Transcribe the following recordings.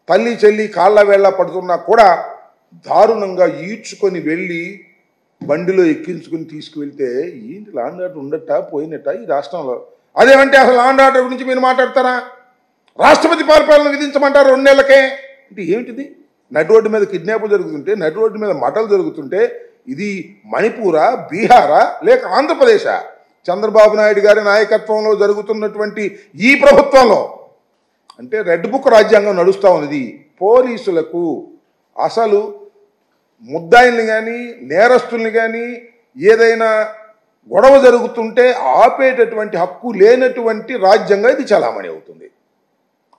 తల్లి చెల్లి కాళ్ళ వేళ్ళ పడుతున్నా కూడా దారుణంగా ఈడ్చుకొని వెళ్ళి బండిలో ఎక్కించుకుని తీసుకువెళ్తే ఏంటి లా అండ్ ఆర్డర్ ఉండట పోయినట్ట ఈ రాష్ట్రంలో? అదేమంటే అసలు లా అండ్ ఆర్డర్ గురించి మీరు మాట్లాడతారా? రాష్ట్రపతి పరిపాలన విధించమంటారు 2 నెలలకే అంటే ఏమిటిది? నడి రోడ్డు మీద కిడ్నాపులు జరుగుతుంటే, నడి రోడ్డు మీద మటలు జరుగుతుంటే ఇది మణిపూరా, బీహారా, లేక ఆంధ్రప్రదేశా? చంద్రబాబు నాయుడు గారి నాయకత్వంలో జరుగుతున్నటువంటి ఈ ప్రభుత్వంలో అంటే రెడ్ బుక్ రాజ్యాంగం నడుస్తూ ఉన్నది. పోలీసులకు అసలు ముద్దాయిల్ని కానీ నేరస్తుల్ని కానీ ఏదైనా గొడవ జరుగుతుంటే ఆపేటటువంటి హక్కు లేనటువంటి రాజ్యాంగం ఇది చలామణి అవుతుంది.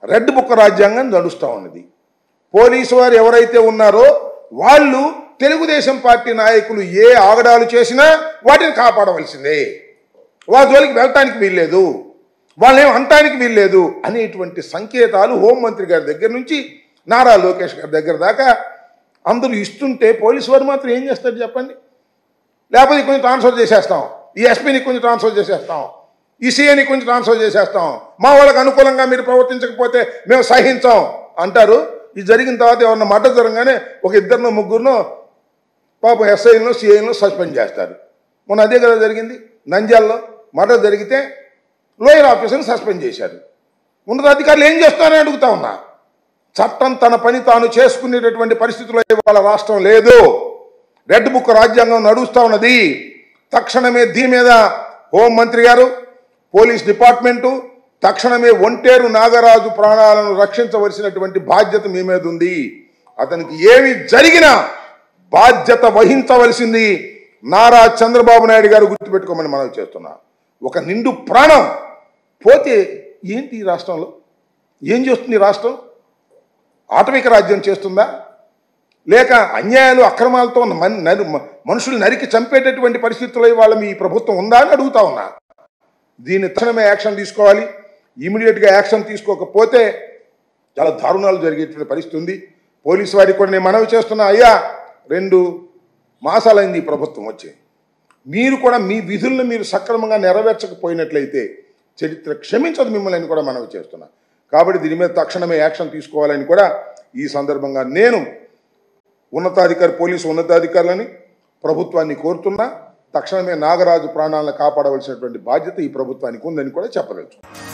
రెడ్ బుక్ రాజ్యాంగం నడుస్తూ ఉన్నది. పోలీసు వారు ఎవరైతే ఉన్నారో వాళ్ళు తెలుగుదేశం పార్టీ నాయకులు ఏ ఆగడాలు చేసినా వాటిని కాపాడవలసిందే. వాళ్ళ జోలికి వెళ్ళటానికి వీల్లేదు, వాళ్ళేం అనటానికి వీల్లేదు అనేటువంటి సంకేతాలు హోంమంత్రి గారి దగ్గర నుంచి నారా లోకేష్ గారి దగ్గర దాకా అందరూ ఇస్తుంటే పోలీసు వారు మాత్రం ఏం చేస్తారు చెప్పండి? లేకపోతే కొంచెం ట్రాన్స్ఫర్ చేసేస్తాం, ఈ ఎస్పీని కొంచెం ట్రాన్స్ఫర్ చేసేస్తాం, ఈ సీఏని కొంచెం ట్రాన్స్ఫర్ చేసేస్తాం, మా వాళ్ళకి అనుకూలంగా మీరు ప్రవర్తించకపోతే మేము సహించాం అంటారు. ఇది జరిగిన తర్వాత ఎవరన్నా మర్డర్ జరగగానే ఒక 2 3 పాపం ఎస్ఐలను సిఐలను సస్పెండ్ చేస్తారు. మొన్న అదే కదా జరిగింది. నంద్యాలలో మర్డర్ జరిగితే లోయర్ ఆఫీసర్ని సస్పెండ్ చేశారు. ఉన్నతాధికారులు ఏం చేస్తారని అడుగుతా ఉన్నా. చట్టం తన పని తాను చేసుకునేటటువంటి పరిస్థితుల్లో ఇవాళ రాష్ట్రం లేదు. రెడ్ బుక్ రాజ్యాంగం నడుస్తూ ఉన్నది. తక్షణమే దీని మీద హోంమంత్రి గారు, పోలీస్ డిపార్ట్మెంటు తక్షణమే ఒంటేరు నాగరాజు ప్రాణాలను రక్షించవలసినటువంటి బాధ్యత మీ మీద ఉంది. అతనికి ఏమి జరిగినా బాధ్యత వహించవలసింది నారా చంద్రబాబు నాయుడు గారు, గుర్తుపెట్టుకోమని మనవి చేస్తున్నా. ఒక నిండు ప్రాణం పోతే ఏంటి ఈ రాష్ట్రంలో? ఏం చేస్తుంది ఈ రాష్ట్రం? ఆటవిక రాజ్యం చేస్తుందా? లేక అన్యాయాలు అక్రమాలతో మనుషులు నరికి చంపేటటువంటి పరిస్థితుల్లో ఇవాళ మీ ప్రభుత్వం ఉందా అని అడుగుతా ఉన్నా. దీన్ని తక్షణమే యాక్షన్ తీసుకోవాలి. ఇమీడియట్గా యాక్షన్ తీసుకోకపోతే చాలా దారుణాలు జరిగేటువంటి పరిస్థితి ఉంది. పోలీసు వారికి కూడా నేను మనవి చేస్తున్నా, అయ్యా 2 మాసాలైంది ఈ ప్రభుత్వం వచ్చి, మీరు కూడా మీ విధులను మీరు సక్రమంగా నెరవేర్చకపోయినట్లయితే చరిత్ర క్షమించదు మిమ్మల్ని అని కూడా మనవి చేస్తున్నా. కాబట్టి దీని మీద తక్షణమే యాక్షన్ తీసుకోవాలని కూడా ఈ సందర్భంగా నేను పోలీసు ఉన్నతాధికారులని ప్రభుత్వాన్ని కోరుతున్నా. తక్షణమే నాగరాజు ప్రాణాలను కాపాడవలసినటువంటి బాధ్యత ఈ ప్రభుత్వానికి ఉందని కూడా చెప్పదలుచుకున్నాను.